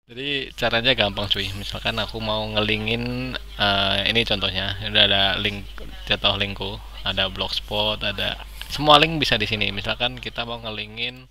Jadi caranya gampang cuy. Misalkan aku mau ngelingin ini contohnya, udah ada link jatuh linkku, ada blogspot, ada semua link bisa di sini. Misalkan kita mau ngelingin.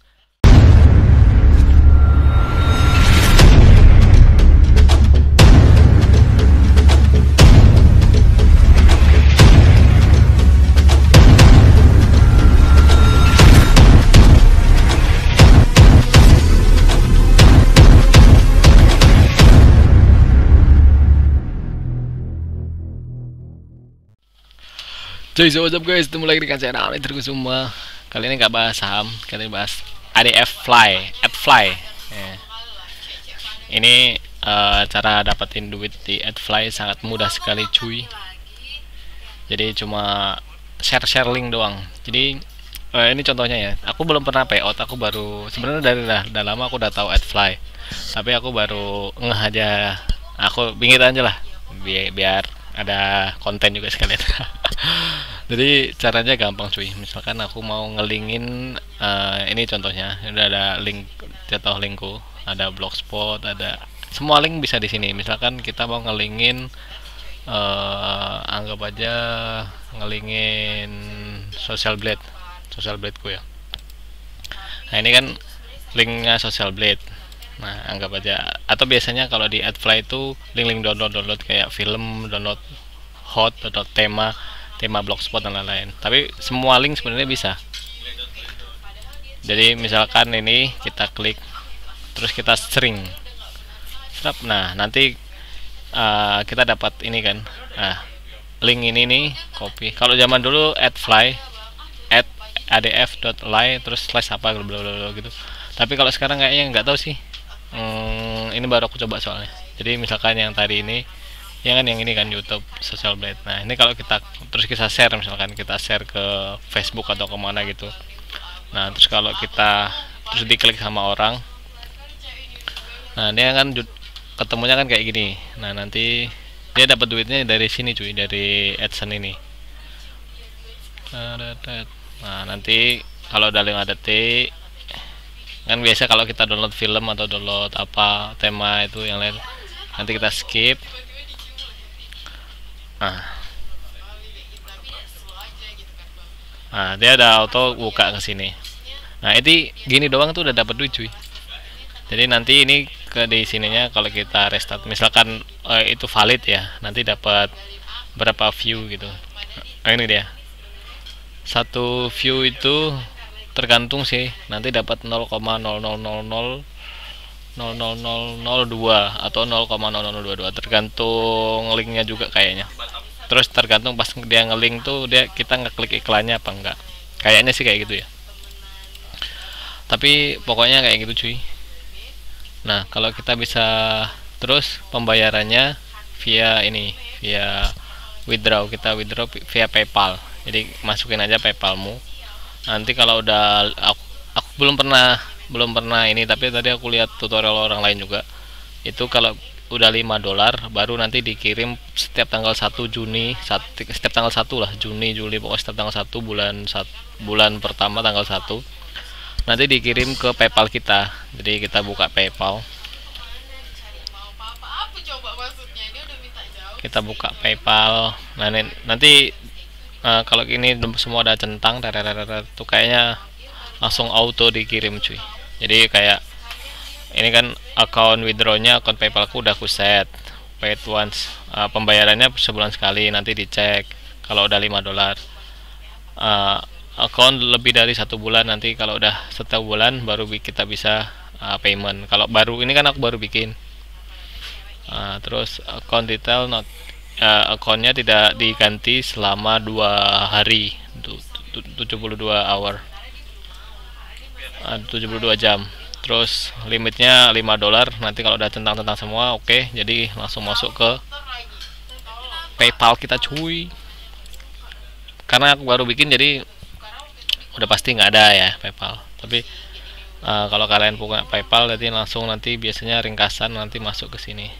Cuy, so what's up guys, ketemu lagi dengan saya Naomi terus semua. Kali ini nggak bahas saham, kali ini bahas ADF Fly, AdFly. Ya. Ini cara dapetin duit di AdFly sangat mudah sekali cuy. Jadi cuma share link doang. Jadi ini contohnya ya. Aku belum pernah payout, aku baru sebenarnya dari lama aku udah tahu AdFly. Tapi aku baru ngeh aja. Aku pingin aja lah biar ada konten juga sekalian. Jadi caranya gampang cuy. Misalkan aku mau ngelingin ini contohnya, udah ada link jatuh linkku, ada blogspot, ada semua link bisa di sini. Misalkan kita mau ngelingin anggap aja ngelingin social blade ku ya. Nah ini kan linknya social blade. Nah anggap aja, atau biasanya kalau di AdFly itu link-link download kayak film, download hot, download tema blogspot dan lain-lain. Tapi semua link sebenarnya bisa. Jadi misalkan ini kita klik, terus kita string, nah nanti kita dapat ini kan. Nah link ini nih copy. Kalau zaman dulu AdFly add adf.ly terus slash apa gitu. Tapi kalau sekarang kayaknya nggak tahu sih. Ini baru aku coba soalnya. Jadi misalkan yang tadi ini, ya kan yang ini kan YouTube Social Blade. Nah ini kalau kita terus kita share, misalkan kita share ke Facebook atau kemana gitu. Nah terus kalau kita terus diklik sama orang, nah dia kan ketemunya kan kayak gini. Nah nanti dia dapat duitnya dari sini cuy, dari AdSense ini. Nah nanti kalau udah 5 detik kan biasa kalau kita download film atau download apa tema itu yang lain, nanti kita skip. Nah dia ada auto buka ke sini. Nah ini gini doang tuh udah dapat duit cuy. Jadi nanti ini ke di sininya kalau kita restart misalkan itu valid ya, nanti dapat berapa view gitu. Nah ini dia, satu view itu tergantung sih, nanti dapat 0,000000002 atau 0,0022 tergantung linknya juga kayaknya. Terus tergantung pas dia ngelink tuh dia kita ngeklik iklannya apa enggak, kayaknya sih kayak gitu ya. Tapi pokoknya kayak gitu cuy. Nah kalau kita bisa, terus pembayarannya via ini, via withdraw, kita withdraw via PayPal. Jadi masukin aja PayPalmu. Nanti kalau udah aku belum pernah ini, tapi tadi aku lihat tutorial orang lain juga. Itu kalau udah $5 baru nanti dikirim setiap tanggal 1 Juni, setiap tanggal 1 lah, Juni, Juli, pokoknya setiap tanggal 1 bulan pertama tanggal 1 nanti dikirim ke PayPal kita. Jadi kita buka PayPal, kita buka PayPal. Nah nanti kalau ini semua ada centang tuh kayaknya langsung auto dikirim cuy. Jadi kayak ini kan account withdrawnya, account PayPalku udah aku set paid once, pembayarannya sebulan sekali, nanti dicek kalau udah $5. Account lebih dari 1 bulan, nanti kalau udah 1 bulan baru kita bisa payment. Kalau baru ini kan aku baru bikin. Terus account detail not, akunnya tidak diganti selama 2 hari, 72 hour, 72 jam. Terus limitnya $5. Nanti kalau udah tentang semua oke, jadi langsung masuk ke PayPal kita cuy. Karena aku baru bikin jadi udah pasti nggak ada ya PayPal. Tapi kalau kalian punya PayPal jadi langsung nanti biasanya ringkasan nanti masuk ke sini.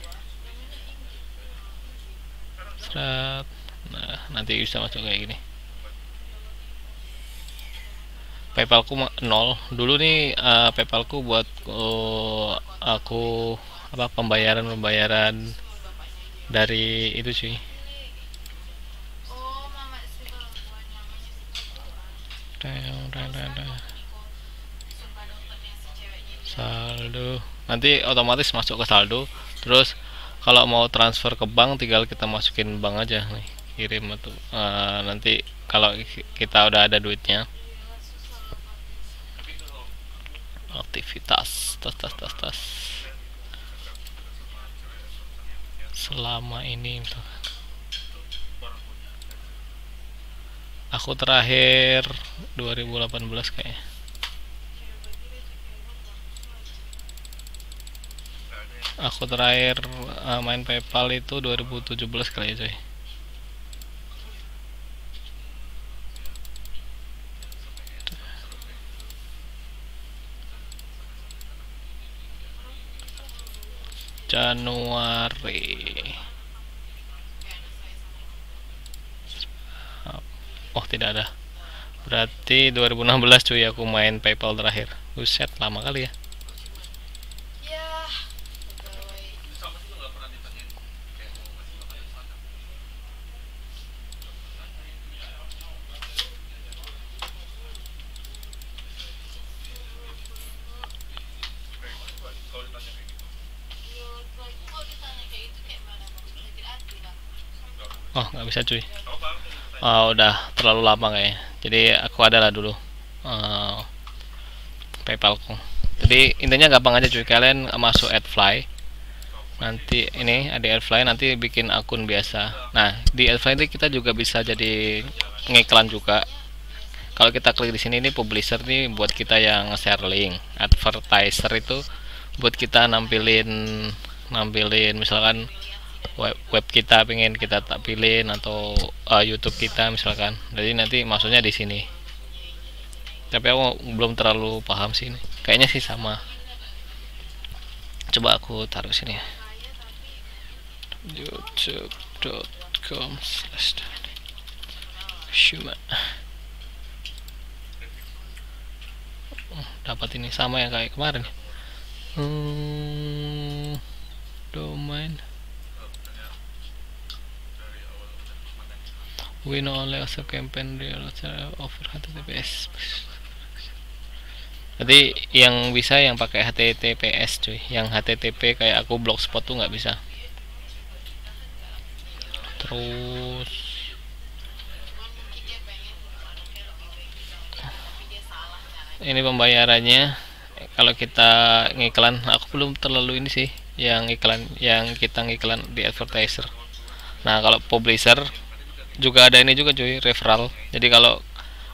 Nah nanti bisa masuk kayak gini. PayPalku 0 dulu nih. PayPalku buat aku apa pembayaran dari itu cuy. Saldo nanti otomatis masuk ke saldo. Terus kalau mau transfer ke bank tinggal kita masukin bank aja nih, kirim atau nanti kalau kita udah ada duitnya. Aktivitas tas selama ini aku terakhir 2018 kayaknya. Aku terakhir main PayPal itu 2017 kali ya coy. Januari. Oh tidak ada. Berarti 2016 cuy aku main PayPal terakhir. Buset, lama kali ya. Oh nggak bisa cuy. Udah terlalu lama kayaknya. Jadi aku adalah dulu PayPalku. Jadi intinya gampang aja cuy. Kalian masuk AdFly. Nanti ini ada AdFly, nanti bikin akun biasa. Nah di AdFly ini kita juga bisa jadi ngiklan juga. Kalau kita klik di sini, ini publisher nih buat kita yang share link. Advertiser itu buat kita nampilin misalkan web kita pengen kita tampilin atau YouTube kita misalkan. Jadi nanti maksudnya di sini. Tapi aku belum terlalu paham sih ini. Kayaknya sih sama. Coba aku taruh sini ya. youtube.com/shuma. Dapat ini sama yang kayak kemarin. Domain we know only as a campaign real over HTTPS. Jadi yang bisa yang pakai HTTPS cuy, yang HTTP kayak aku blogspot tuh nggak bisa. Terus ini pembayarannya kalau kita ngiklan, aku belum terlalu ini sih yang iklan yang kita ngiklan di advertiser. Nah kalau publisher juga ada ini juga cuy, referral. Jadi kalau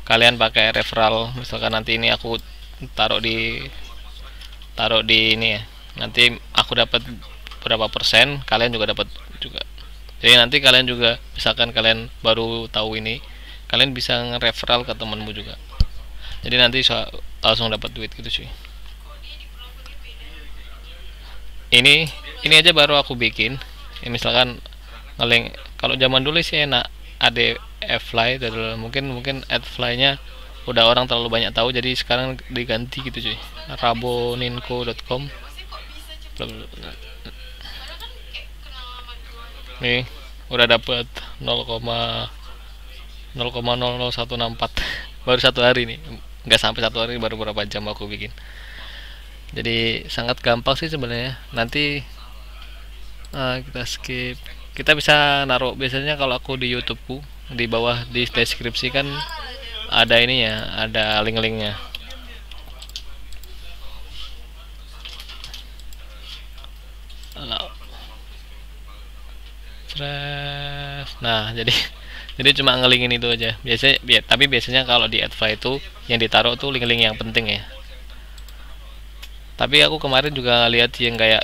kalian pakai referral, misalkan nanti ini aku taruh di ini ya, nanti aku dapat berapa persen, kalian juga dapat juga. Jadi nanti kalian juga misalkan kalian baru tahu ini, kalian bisa nge-referral ke temanmu juga. Jadi nanti langsung dapat duit gitu cuy. Ini aja baru aku bikin. Ya, misalkan ngelink, kalau zaman dulu sih enak ada AdFly, mungkin AdFly-nya udah orang terlalu banyak tahu, jadi sekarang diganti gitu cuy. Raboninco.com. Nih udah dapat 0,00164 baru satu hari nih, nggak sampai satu hari, baru berapa jam aku bikin. Jadi sangat gampang sih sebenarnya. Nanti kita skip. Kita bisa naruh, biasanya kalau aku di YouTubeku di bawah di deskripsi kan ada ininya, ada link-linknya. Nah jadi cuma ngelingin itu aja biasanya. Tapi biasanya kalau di AdFly itu yang ditaruh tuh link-link yang penting ya. Tapi aku kemarin juga lihat yang kayak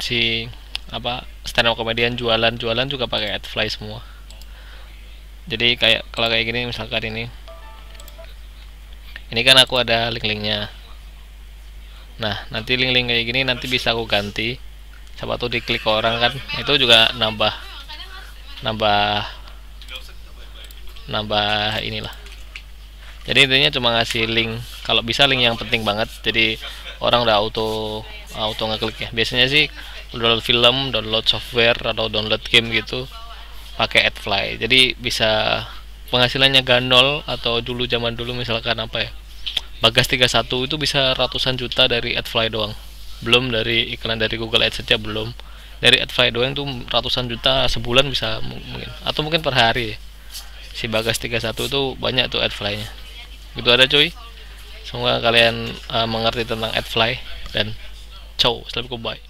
si apa stand up komedian jualan juga pakai AdFly semua. Jadi kayak kalau kayak gini misalkan ini kan aku ada link-linknya. Nah nanti link-link kayak gini nanti bisa aku ganti, siapa tuh diklik orang kan, itu juga nambah inilah. Jadi intinya cuma ngasih link, kalau bisa link yang penting banget, jadi orang udah auto ngeklik ya. Biasanya sih download film, download software atau download game gitu pakai AdFly. Jadi bisa penghasilannya gandol, atau dulu zaman dulu misalkan apa ya, Bagas 31 itu bisa ratusan juta dari AdFly doang. Belum dari iklan dari Google Ads saja belum. Dari AdFly doang tuh ratusan juta sebulan bisa mungkin, atau mungkin per hari ya. Si Bagas 31 tuh banyak tuh AdFly-nya. Gitu ada cuy. Semoga kalian mengerti tentang AdFly dan ciao, assalamualaikum, bye.